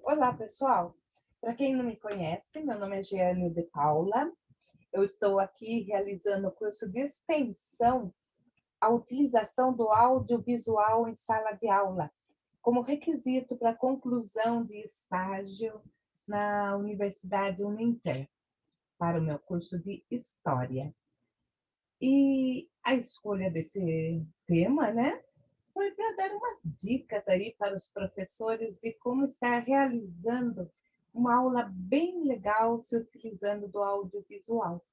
Olá, pessoal. Para quem não me conhece, meu nome é Jeane de Paula. Eu estou aqui realizando o curso de extensão à utilização do audiovisual em sala de aula, como requisito para conclusão de estágio na Universidade Uninter, para o meu curso de História. E a escolha desse tema, né, foi para dar umas dicas aí para os professores de como estar realizando uma aula bem legal se utilizando do audiovisual.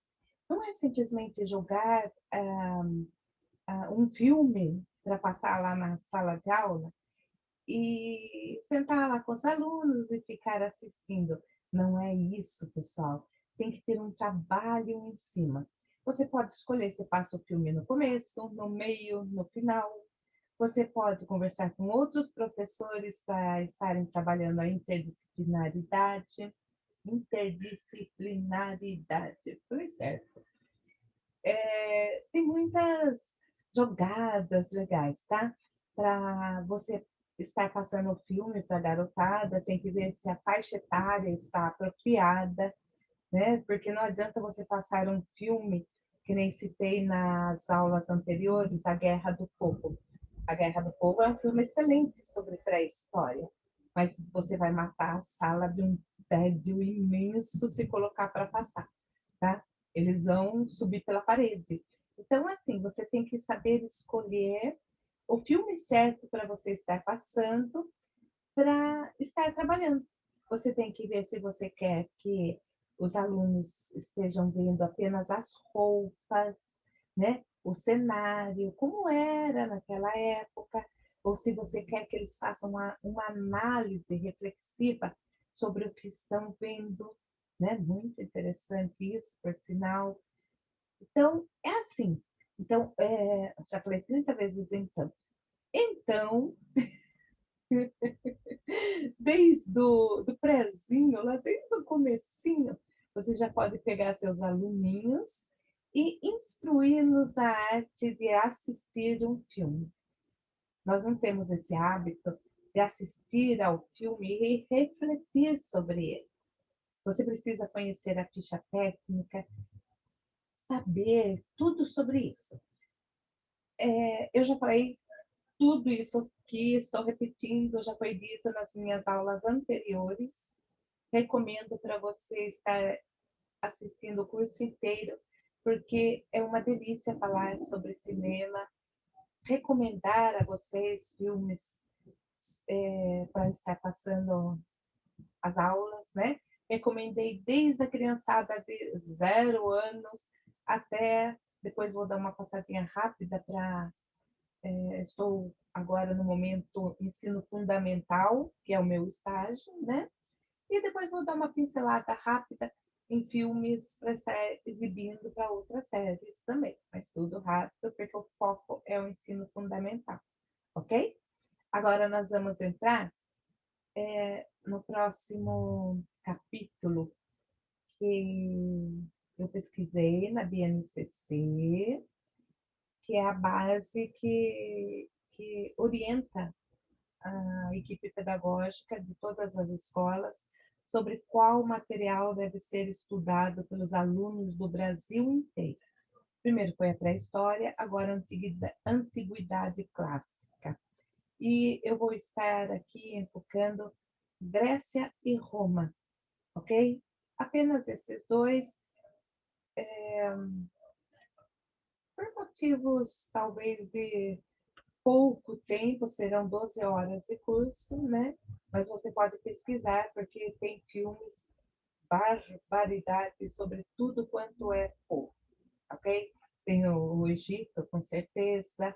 Não é simplesmente jogar um filme para passar lá na sala de aula e sentar lá com os alunos e ficar assistindo. Não é isso, pessoal. Tem que ter um trabalho em cima. Você pode escolher se passa o filme no começo, no meio, no final. Você pode conversar com outros professores para estarem trabalhando a interdisciplinaridade. Interdisciplinaridade, foi certo. Tem muitas jogadas legais, tá? Para você estar passando o filme para a garotada, tem que ver se a faixa etária está apropriada, né? Porque não adianta você passar um filme, que nem citei nas aulas anteriores, A Guerra do Fogo. A Guerra do Fogo é um filme excelente sobre pré-história, mas você vai matar a sala de um tédio imenso se colocar para passar, tá? Eles vão subir pela parede. Então, assim, você tem que saber escolher o filme certo para você estar passando, para estar trabalhando. Você tem que ver se você quer que os alunos estejam vendo apenas as roupas, né? O cenário, como era naquela época, ou se você quer que eles façam uma análise reflexiva sobre o que estão vendo, né? Muito interessante isso, por sinal. Então, é assim. Então, já falei 30 vezes então. Então, desde o do prezinho, lá desde o comecinho, você já pode pegar seus aluninhos e instruí-los na arte de assistir um filme. Nós não temos esse hábito de assistir ao filme e refletir sobre ele. Você precisa conhecer a ficha técnica, saber tudo sobre isso. Eu já falei tudo isso que estou repetindo, já foi dito nas minhas aulas anteriores. Recomendo para você estar assistindo o curso inteiro, porque é uma delícia falar sobre cinema, recomendar a vocês filmes para estar passando as aulas, né? Recomendei desde a criançada de 0 anos até, depois vou dar uma passadinha rápida para, estou agora no momento ensino fundamental, que é o meu estágio, né? E depois vou dar uma pincelada rápida em filmes para estar exibindo para outras séries também, mas tudo rápido, porque o foco é o ensino fundamental, ok? Agora nós vamos entrar no próximo capítulo que eu pesquisei na BNCC, que é a base que orienta a equipe pedagógica de todas as escolas sobre qual material deve ser estudado pelos alunos do Brasil inteiro. Primeiro foi a pré-história, agora a antiguidade clássica. E eu vou estar aqui enfocando Grécia e Roma, ok? Apenas esses dois, por motivos talvez de pouco tempo, serão 12 horas de curso, né? Mas você pode pesquisar, porque tem filmes, barbaridade sobre tudo quanto é povo, ok? Tem o Egito, com certeza,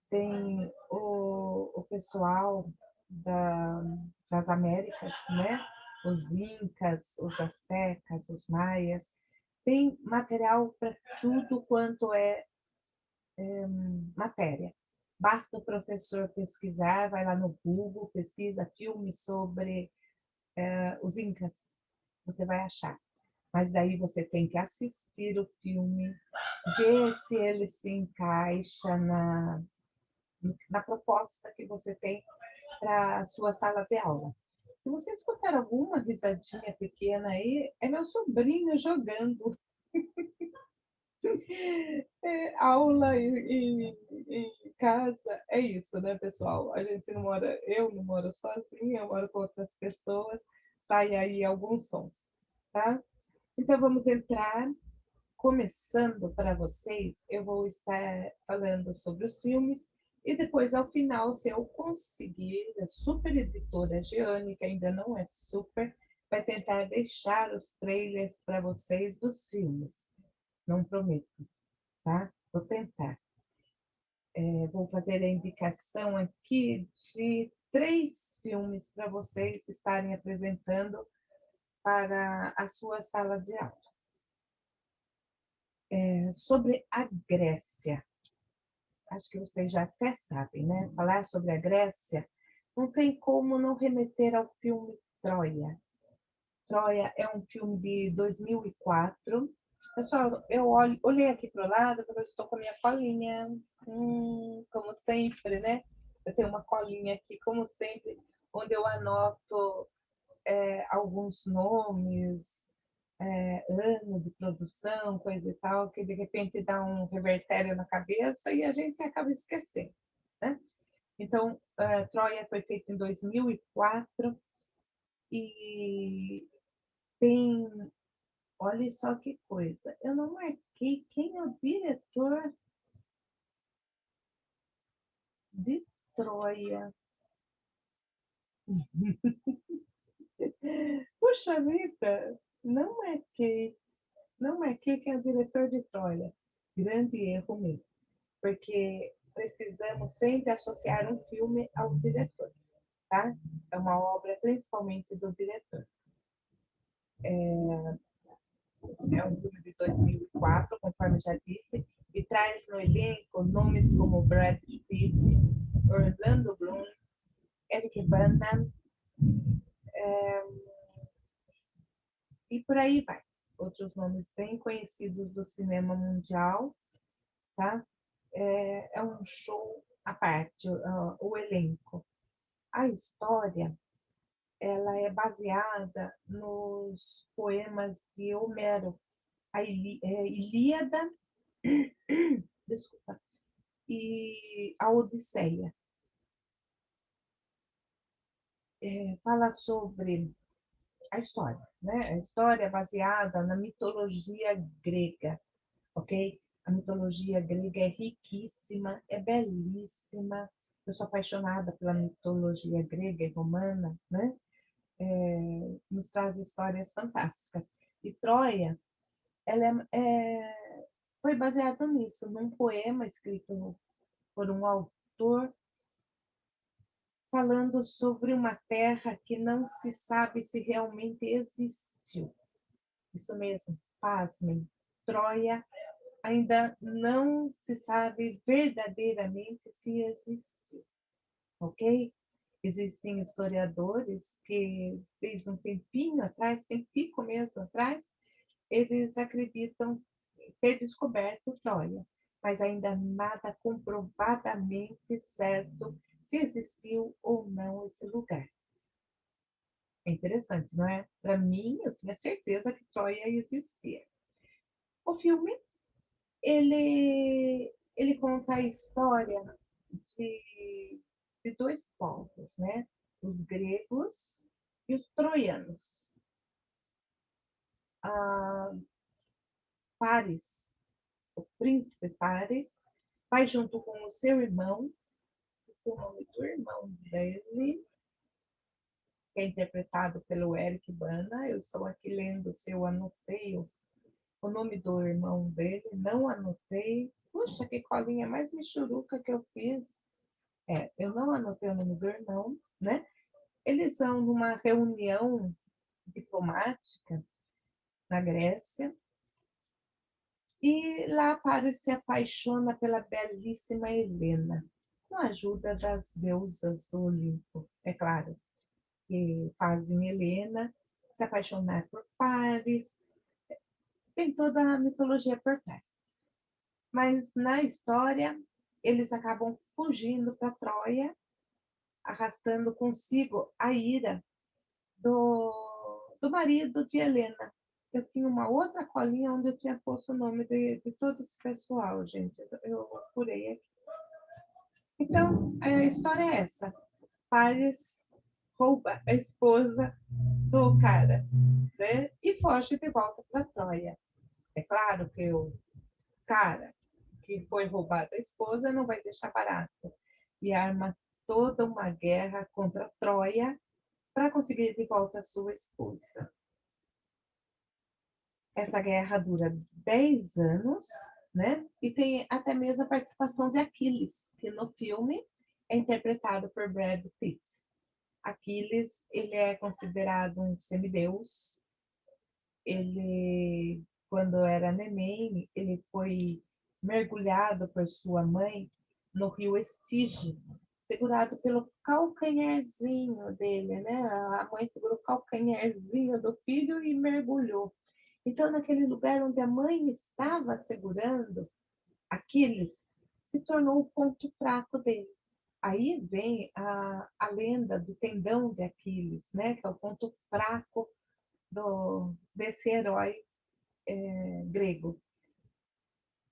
tem o pessoal da, das Américas, né? Os Incas, os Aztecas, os Maias. Tem material para tudo quanto é matéria. Basta o professor pesquisar, vai lá no Google, pesquisa filmes sobre os Incas, você vai achar. Mas daí você tem que assistir o filme, ver se ele se encaixa na proposta que você tem para a sua sala de aula. Se você escutar alguma risadinha pequena aí, é meu sobrinho jogando. Aula em casa é isso, né, pessoal? A gente não mora, eu não moro sozinha, eu moro com outras pessoas, sai aí alguns sons, tá? Então vamos entrar. Começando para vocês, eu vou estar falando sobre os filmes e depois, ao final, se eu conseguir, a super editora Giane, que ainda não é super, vai tentar deixar os trailers para vocês dos filmes. Não prometo, tá? Vou tentar. Vou fazer a indicação aqui de 3 filmes para vocês estarem apresentando para a sua sala de aula. Sobre a Grécia. Acho que vocês já até sabem, né? Falar sobre a Grécia não tem como não remeter ao filme Troia. Troia é um filme de 2004. Pessoal, eu olhei aqui para o lado porque eu estou com a minha colinha, como sempre, né? Eu tenho uma colinha aqui, como sempre, onde eu anoto alguns nomes, ano de produção, coisa e tal, que de repente dá um revertério na cabeça e a gente acaba esquecendo, né? Então, Troia foi feito em 2004 e tem, olha só que coisa, eu não marquei quem é o diretor de Troia. Puxa vida, não marquei quem é o diretor de Troia. Grande erro meu, porque precisamos sempre associar um filme ao diretor, tá? É uma obra principalmente do diretor. É um filme de 2004, conforme já disse, e traz no elenco nomes como Brad Pitt, Orlando Bloom, Eric Bana, e por aí vai. Outros nomes bem conhecidos do cinema mundial, tá? É um show à parte, o elenco. A história, ela é baseada nos poemas de Homero, a Ilíada, desculpa, e a Odisseia. Fala sobre a história, né? A história é baseada na mitologia grega, ok? A mitologia grega é riquíssima, é belíssima. Eu sou apaixonada pela mitologia grega e romana, né? Nos traz histórias fantásticas. E Troia, ela foi baseada nisso, num poema escrito por um autor falando sobre uma terra que não se sabe se realmente existiu. Isso mesmo, pasmem. Troia ainda não se sabe verdadeiramente se existiu, ok? Existem historiadores que, desde um tempinho atrás, tempico mesmo atrás, eles acreditam ter descoberto Troia, mas ainda nada comprovadamente certo se existiu ou não esse lugar. É interessante, não é? Para mim, eu tinha certeza que Troia existia. O filme, ele conta a história de 2 povos, né? Os gregos e os troianos. Ah, Paris, o príncipe Paris, vai junto com o seu irmão, esqueci o nome do irmão dele, que é interpretado pelo Eric Bana. Eu estou aqui lendo se eu anotei o nome do irmão dele, não anotei. Puxa, que colinha mais michuruca que eu fiz. Eu não anotei o nome do irmão, né? Eles são numa reunião diplomática na Grécia e lá Paris se apaixona pela belíssima Helena, com a ajuda das deusas do Olimpo, é claro, que fazem Helena se apaixonar por Paris. Tem toda a mitologia por trás. Mas na história, eles acabam fugindo para Troia, arrastando consigo a ira do marido de Helena. Eu tinha uma outra colinha onde eu tinha posto o nome de todo esse pessoal, gente. Eu apurei aqui. Então, a história é essa. Paris rouba a esposa do cara, né? E foge de volta para Troia. É claro que o cara que foi roubado a esposa não vai deixar barato e arma toda uma guerra contra Troia para conseguir de volta a sua esposa. Essa guerra dura 10 anos, né? E tem até mesmo a participação de Aquiles, que no filme é interpretado por Brad Pitt. Aquiles, ele é considerado um semideus. Ele, quando era neném, ele foi mergulhado por sua mãe no rio Estige, segurado pelo calcanharzinho dele, né? A mãe segurou o calcanharzinho do filho e mergulhou. Então, naquele lugar onde a mãe estava segurando Aquiles, se tornou o ponto fraco dele. Aí vem a lenda do tendão de Aquiles, né? Que é o ponto fraco desse herói grego.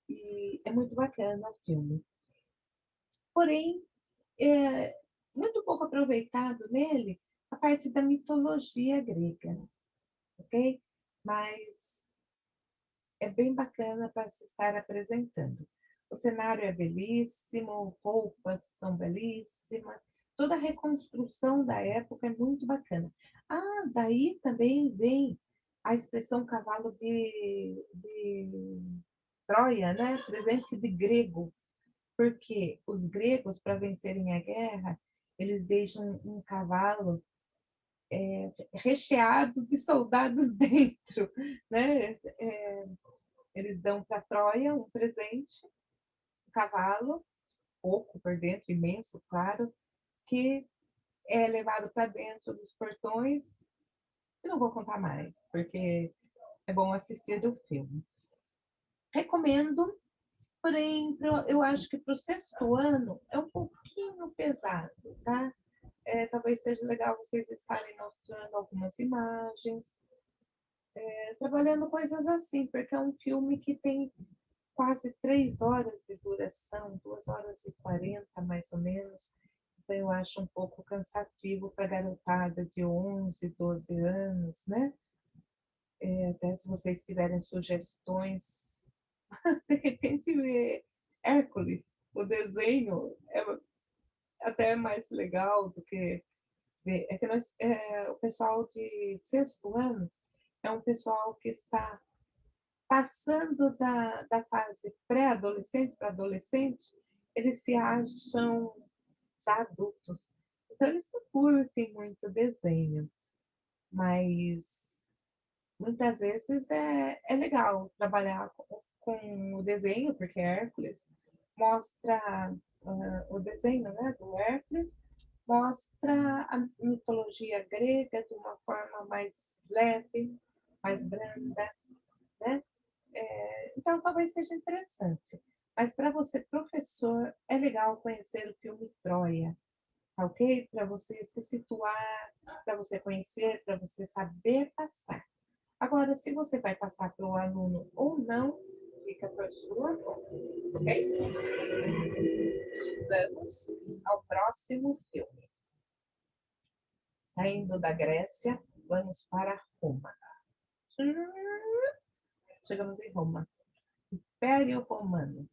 E é muito bacana o filme. Porém, é muito pouco aproveitado nele a parte da mitologia grega, ok? Mas é bem bacana para se estar apresentando. O cenário é belíssimo, roupas são belíssimas, toda a reconstrução da época é muito bacana. Ah, daí também vem a expressão cavalo de Troia, né? Presente de grego, porque os gregos, para vencerem a guerra, eles deixam um cavalo recheado de soldados dentro, né? Eles dão para Troia um presente, um cavalo, pouco por dentro, imenso, claro, que é levado para dentro dos portões. Eu não vou contar mais, porque é bom assistir do filme. Recomendo, porém, eu acho que para o sexto ano é um pouquinho pesado, tá? Talvez seja legal vocês estarem mostrando algumas imagens, trabalhando coisas assim, porque é um filme que tem quase 3 horas de duração, 2 horas e 40 mais ou menos. Então, eu acho um pouco cansativo para a garotada de 11, 12 anos, né? Até se vocês tiverem sugestões, de repente, Hércules, o desenho é até mais legal do que ver. É que o pessoal de sexto ano é um pessoal que está passando da fase pré-adolescente para adolescente, eles se acham já adultos. Então, eles não curtem muito desenho, mas muitas vezes é legal trabalhar com o desenho, porque Hércules mostra o desenho, né, do Hércules, mostra a mitologia grega de uma forma mais leve, mais branda, né? Então, talvez seja interessante. Mas para você, professor, é legal conhecer o filme Troia, tá ok? Para você se situar, para você conhecer, para você saber passar. Agora, se você vai passar para o aluno ou não, fica por sua conta, ok? Vamos ao próximo filme. Saindo da Grécia, vamos para Roma. Chegamos em Roma. Império Romano.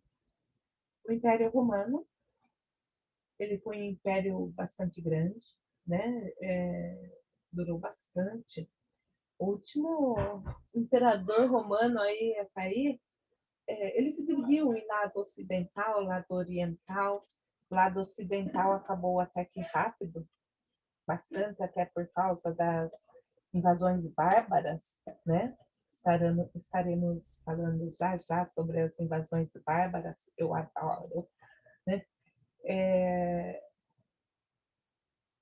O Império Romano, ele foi um império bastante grande, né? Durou bastante. O último imperador romano aí a cair, ele se dividiu em lado ocidental, lado oriental. O lado ocidental acabou até que rápido, bastante até por causa das invasões bárbaras, né? Estaremos falando já já sobre as invasões bárbaras, eu adoro, né?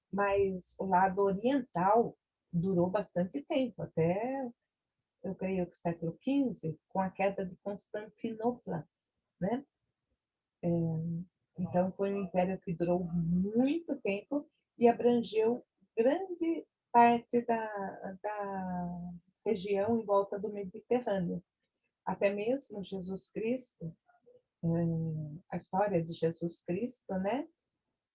Mas o lado oriental durou bastante tempo, até eu creio que o século XV, com a queda de Constantinopla, né? Então foi um império que durou muito tempo e abrangeu grande parte da região em volta do Mediterrâneo. Até mesmo Jesus Cristo, a história de Jesus Cristo, né?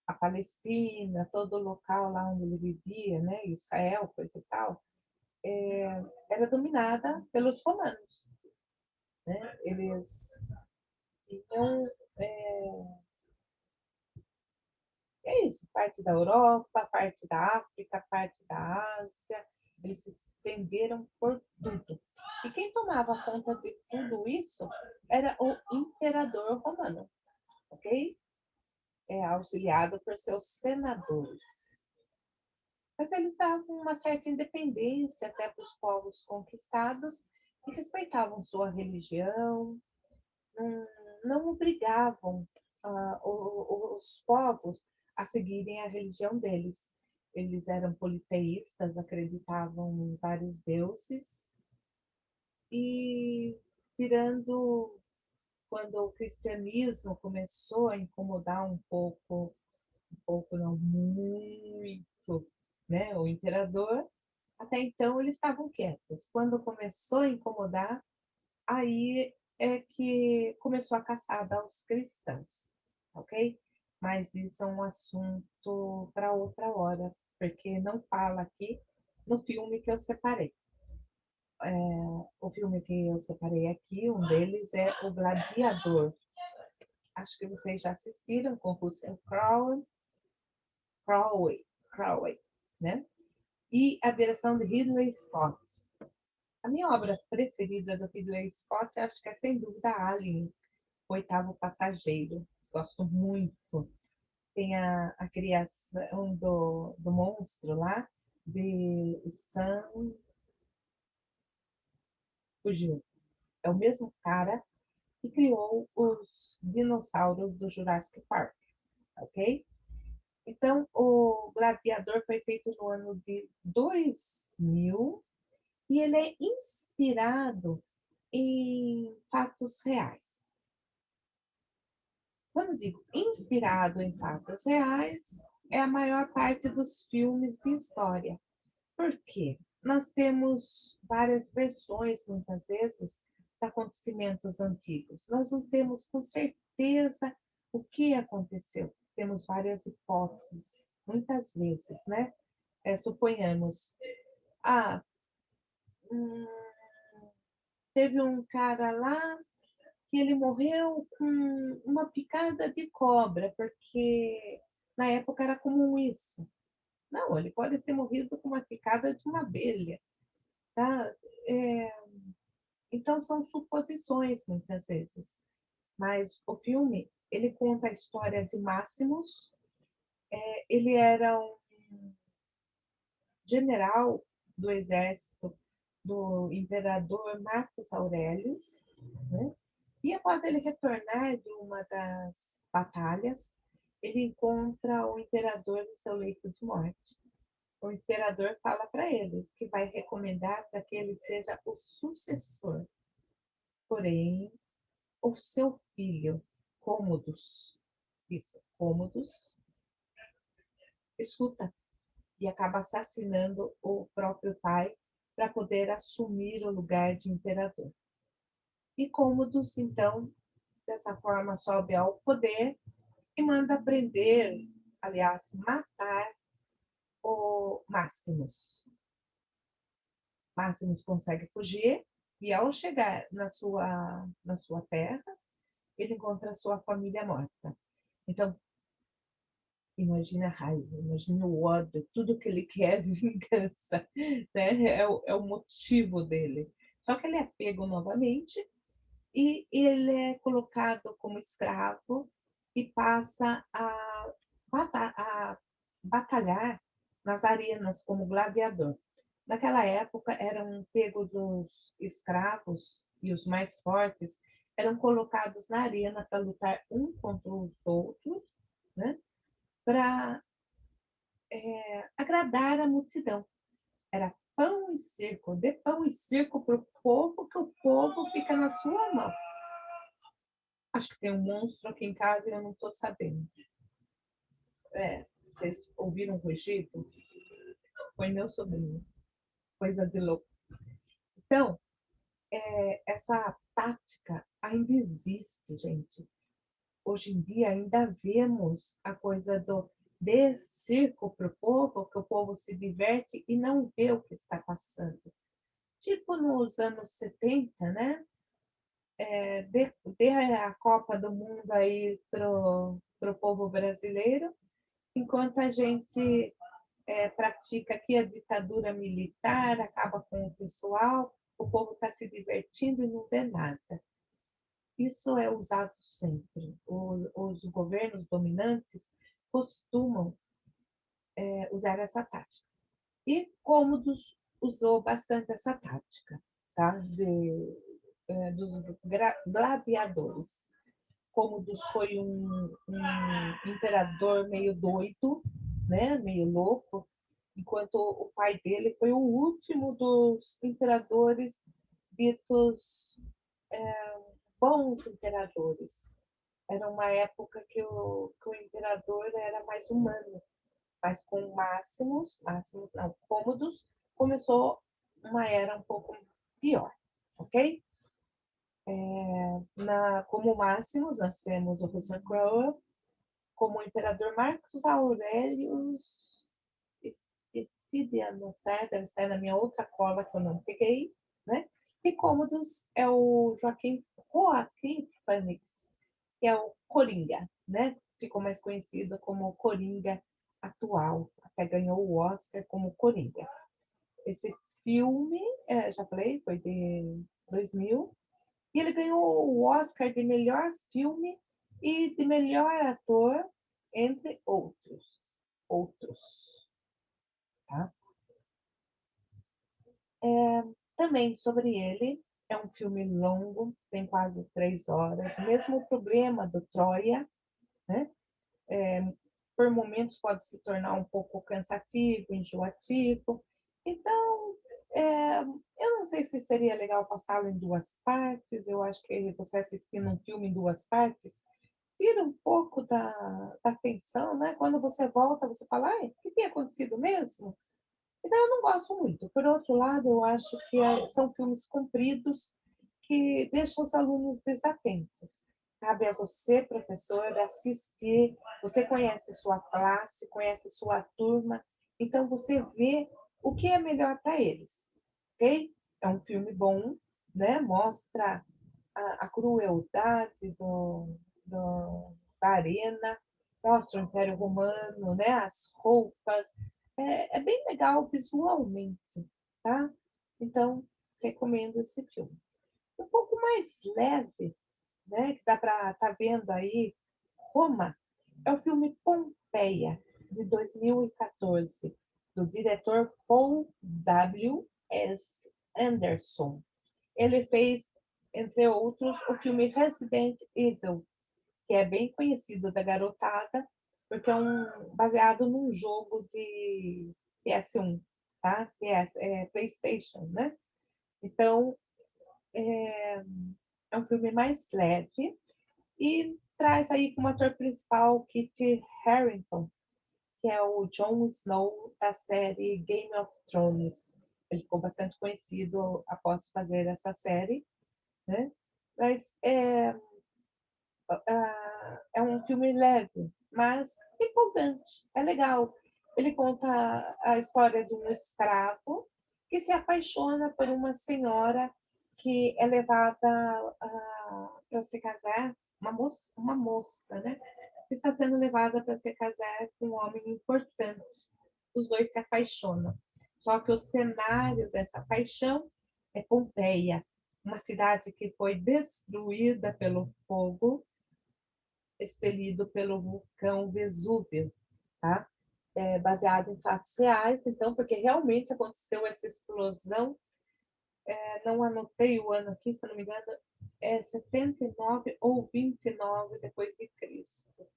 A Palestina, todo o local lá onde ele vivia, né? Israel, coisa e tal, era dominada pelos romanos, né? Eles tinham, é isso, parte da Europa, parte da África, parte da Ásia, eles se estenderam por tudo. E quem tomava conta de tudo isso era o imperador romano, ok? Auxiliado por seus senadores. Mas eles davam uma certa independência até para os povos conquistados e respeitavam sua religião, não, não obrigavam os povos a seguirem a religião deles. Eles eram politeístas, acreditavam em vários deuses e, tirando quando o cristianismo começou a incomodar um pouco não muito, né, o imperador, até então eles estavam quietos. Quando começou a incomodar, aí é que começou a caçada aos cristãos, ok? Mas isso é um assunto para outra hora, porque não fala aqui no filme que eu separei. O filme que eu separei aqui, um deles é O Gladiador. Acho que vocês já assistiram com Russell Crowe, né? E a direção de Ridley Scott. A minha obra preferida do Ridley Scott, acho que é sem dúvida Alien, O Oitavo Passageiro. Gosto muito. Tem a criação do monstro lá, de Sam. Fugiu. É o mesmo cara que criou os dinossauros do Jurassic Park, ok? Então, o Gladiador foi feito no ano de 2000 e ele é inspirado em fatos reais. Quando digo inspirado em fatos reais, é a maior parte dos filmes de história. Por quê? Nós temos várias versões, muitas vezes, de acontecimentos antigos. Nós não temos com certeza o que aconteceu. Temos várias hipóteses, muitas vezes, né? Suponhamos, ah, hum, teve um cara lá que ele morreu com uma picada de cobra, porque na época era comum isso. Não, ele pode ter morrido com uma picada de uma abelha, tá? É, então são suposições muitas vezes. Mas o filme, ele conta a história de Máximos. Ele era um general do exército do imperador Marcos Aurelius, né? E após ele retornar de uma das batalhas, ele encontra o imperador no seu leito de morte. O imperador fala para ele que vai recomendar para que ele seja o sucessor. Porém, o seu filho, Cômodos, isso, Cômodos, escuta e acaba assassinando o próprio pai para poder assumir o lugar de imperador. E Cômodos, então, dessa forma, sobe ao poder e manda prender, aliás, matar o Máximos. Máximos consegue fugir e, ao chegar na sua terra, ele encontra a sua família morta. Então, imagina a raiva, imagina o ódio, tudo que ele quer é vingança, né? É o motivo dele. Só que ele é pego novamente e ele é colocado como escravo e passa a batalhar nas arenas como gladiador. Naquela época eram pegos os escravos e os mais fortes eram colocados na arena para lutar um contra os outros, né? Para agradar a multidão. Era pão e circo, dê pão e circo para o povo, que o povo fica na sua mão. Acho que tem um monstro aqui em casa e eu não estou sabendo. Vocês ouviram o rugido? foi meu sobrinho, coisa de louco. Então, essa tática ainda existe, gente. Hoje em dia ainda vemos a coisa do dê circo para o povo, que o povo se diverte e não vê o que está passando. Tipo nos anos 70, né? Dê a Copa do Mundo aí pro povo brasileiro, enquanto a gente pratica aqui a ditadura militar, acaba com o pessoal, o povo está se divertindo e não vê nada. Isso é usado sempre. Os governos dominantes costumam usar essa tática. E Cômodos usou bastante essa tática, tá? Dos gladiadores. Cômodos foi um imperador meio doido, né? Meio louco, enquanto o pai dele foi o último dos imperadores ditos bons imperadores. Era uma época que o imperador era mais humano, mas com Máximos não, Cômodos, começou uma era um pouco pior, ok? Como Máximos, nós temos o Russell Crowe, como imperador Marcos Aurelius, esqueci de anotar, deve estar na minha outra cola que eu não peguei, né? E Cômodos é o Joaquim Phoenix, que é o Coringa, né? Ficou mais conhecido como Coringa atual, até ganhou o Oscar como Coringa. Esse filme, já falei, foi de 2000, e ele ganhou o Oscar de melhor filme e de melhor ator, entre outros. Tá? Também sobre ele, é um filme longo, tem quase 3 horas, o mesmo problema do Troia, né? Por momentos pode se tornar um pouco cansativo, enjoativo. Então, eu não sei se seria legal passá-lo em 2 partes. Eu acho que você assistindo um filme em 2 partes tira um pouco da tensão, né? Quando você volta, você fala, ai, o que tinha acontecido mesmo? Então, eu não gosto muito. Por outro lado, eu acho que são filmes compridos que deixam os alunos desatentos. Cabe a você, professor, assistir. Você conhece sua classe, conhece sua turma, então você vê o que é melhor para eles, ok? É um filme bom, né? Mostra a crueldade da arena, mostra o Império Romano, né? As roupas, é bem legal visualmente, tá? Então, recomendo esse filme. Um pouco mais leve, né? Que dá para estar vendo aí, Roma, é o filme Pompeia, de 2014, do diretor Paul W. S. Anderson. Ele fez, entre outros, o filme Resident Evil, que é bem conhecido da garotada, porque baseado num jogo de PS1, tá? PlayStation, né? Então, é um filme mais leve e traz aí como ator principal Kit Harington, que é o Jon Snow da série Game of Thrones. Ele ficou bastante conhecido após fazer essa série, né? Mas é um filme leve, mas empolgante, é legal. Ele conta a história de um escravo que se apaixona por uma senhora que é levada para se casar, uma moça, né? Que está sendo levada para se casar com um homem importante. Os dois se apaixonam. Só que o cenário dessa paixão é Pompeia, uma cidade que foi destruída pelo fogo expelido pelo vulcão Vesúvio, tá? Baseado em fatos reais, então, porque realmente aconteceu essa explosão. Não anotei o ano aqui, se não me engano, 79 ou 29 depois de Cristo.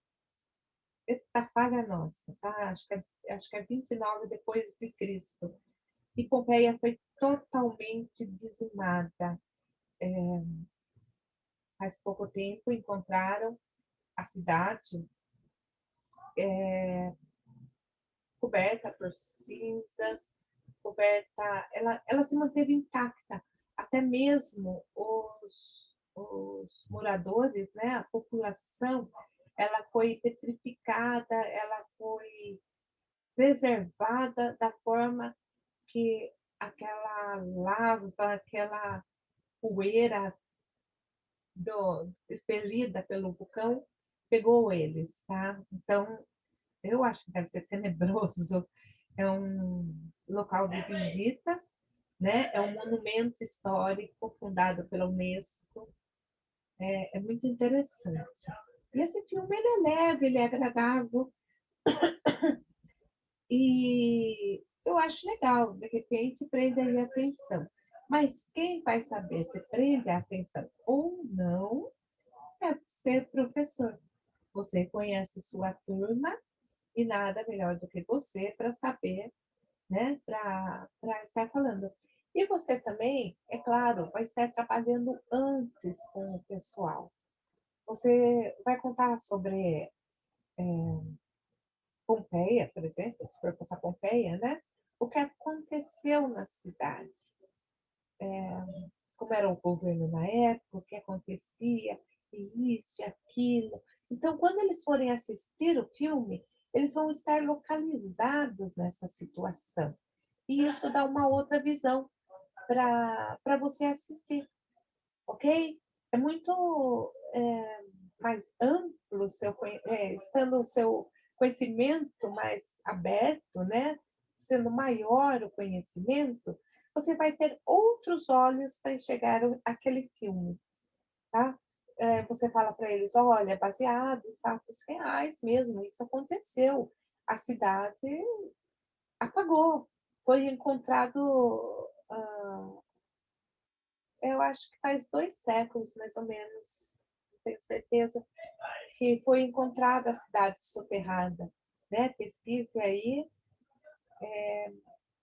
Eita, paga nossa, tá? Acho que é 29 depois de Cristo. E Pompeia foi totalmente dizimada. Faz pouco tempo encontraram a cidade coberta por cinzas, coberta, ela se manteve intacta, até mesmo os moradores, né, a população, ela foi petrificada, ela foi preservada da forma que aquela lava, aquela poeira expelida pelo vulcão pegou eles, tá? Então, eu acho que deve ser tenebroso. É um local de visitas, né? É um monumento histórico fundado pela Unesco. É muito interessante. E esse filme ele é leve, ele é agradável e eu acho legal, de repente prende aí a atenção. Mas quem vai saber se prende a atenção ou não é ser professor. Você conhece sua turma e nada melhor do que você para saber, né, para estar falando. E você também, é claro, vai estar trabalhando antes com o pessoal. Você vai contar sobre Pompeia, por exemplo, se for passar Pompeia, né? O que aconteceu na cidade, como era o governo na época, o que acontecia, e isso e aquilo. Então, quando eles forem assistir o filme, eles vão estar localizados nessa situação. E isso dá uma outra visão para você assistir, ok? É muito mais amplo, estando o seu conhecimento mais aberto, né? Sendo maior o conhecimento, você vai ter outros olhos para enxergar aquele filme, tá? Você fala para eles, olha, baseado em fatos reais mesmo, isso aconteceu. A cidade apagou, foi encontrado, eu acho que faz 2 séculos, mais ou menos, não tenho certeza, que foi encontrada a cidade soterrada, né? Pesquise aí,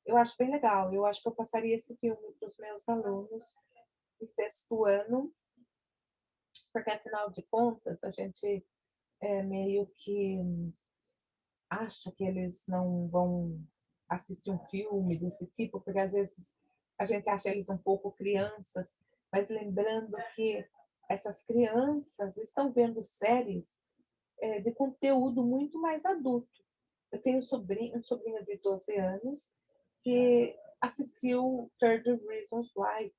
eu acho bem legal. Eu acho que eu passaria esse filme para os meus alunos de 6º ano, porque afinal de contas a gente meio que acha que eles não vão assistir um filme desse tipo, porque às vezes a gente acha eles um pouco crianças, mas lembrando que essas crianças estão vendo séries de conteúdo muito mais adulto. Eu tenho um sobrinho de 12 anos que assistiu 30 Reasons Why,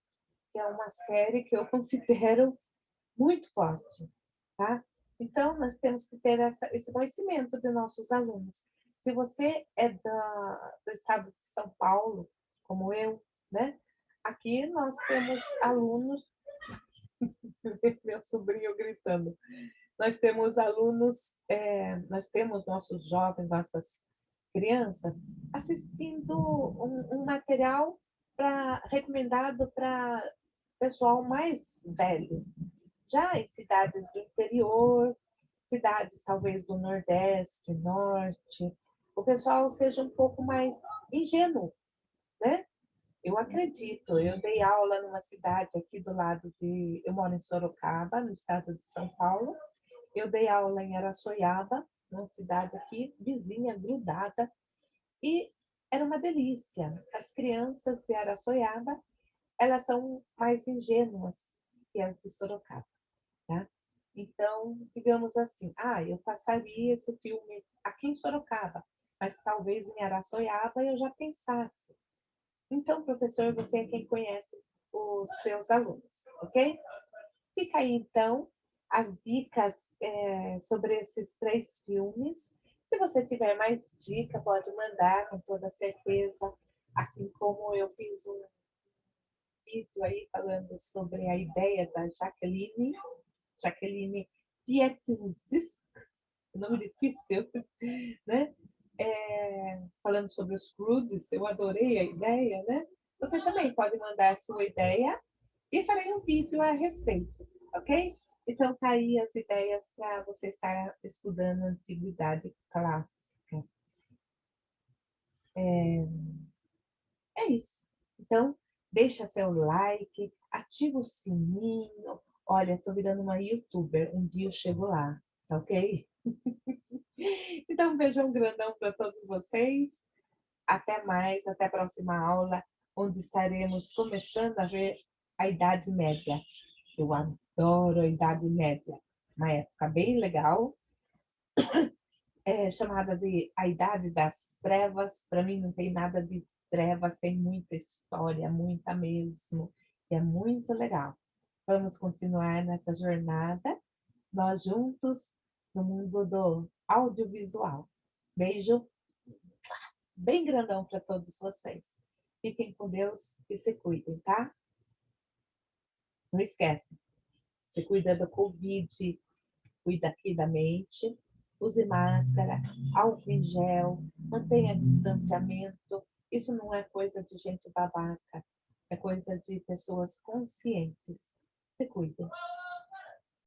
que é uma série que eu considero muito forte, tá? Então, nós temos que ter esse conhecimento de nossos alunos. Se você é do estado de São Paulo, como eu, né? Aqui nós temos alunos, meu sobrinho gritando, nós temos alunos, nós temos nossos jovens, nossas crianças assistindo um material recomendado para pessoal mais velho, já em cidades do interior, cidades talvez do Nordeste, Norte, o pessoal seja um pouco mais ingênuo, né? Eu acredito, eu dei aula numa cidade aqui do lado eu moro em Sorocaba, no estado de São Paulo, eu dei aula em Araçoiaba, uma cidade aqui vizinha, grudada, e era uma delícia. As crianças de Araçoiaba, elas são mais ingênuas que as de Sorocaba, tá? Então, digamos assim, eu passaria esse filme aqui em Sorocaba, mas talvez em Araçoiaba eu já pensasse. Então, professor, você é quem conhece os seus alunos, ok? Fica aí, então, as dicas sobre esses 3 filmes. Se você tiver mais dica, pode mandar com toda certeza. Assim como eu fiz um vídeo aí falando sobre a ideia da Jacqueline Pietrzewski, nome difícil, né? Falando sobre os crudes, eu adorei a ideia, né? Você também pode mandar a sua ideia e farei um vídeo a respeito, ok? Então, tá aí as ideias para você estar estudando antiguidade clássica. É isso. Então, deixa seu like, ativa o sininho. Olha, estou virando uma youtuber, um dia eu chego lá, tá ok? Então, um beijão grandão para todos vocês. Até mais, até a próxima aula, onde estaremos começando a ver a Idade Média. Eu adoro a Idade Média, uma época bem legal, chamada de a Idade das Trevas. Para mim não tem nada de trevas, tem muita história, muita mesmo, e é muito legal. Vamos continuar nessa jornada, nós juntos, no mundo do audiovisual. Beijo bem grandão para todos vocês. Fiquem com Deus e se cuidem, tá? Não esquece, se cuida do Covid, cuida aqui da mente, use máscara, álcool em gel, mantenha distanciamento. Isso não é coisa de gente babaca, é coisa de pessoas conscientes. Se cuidem.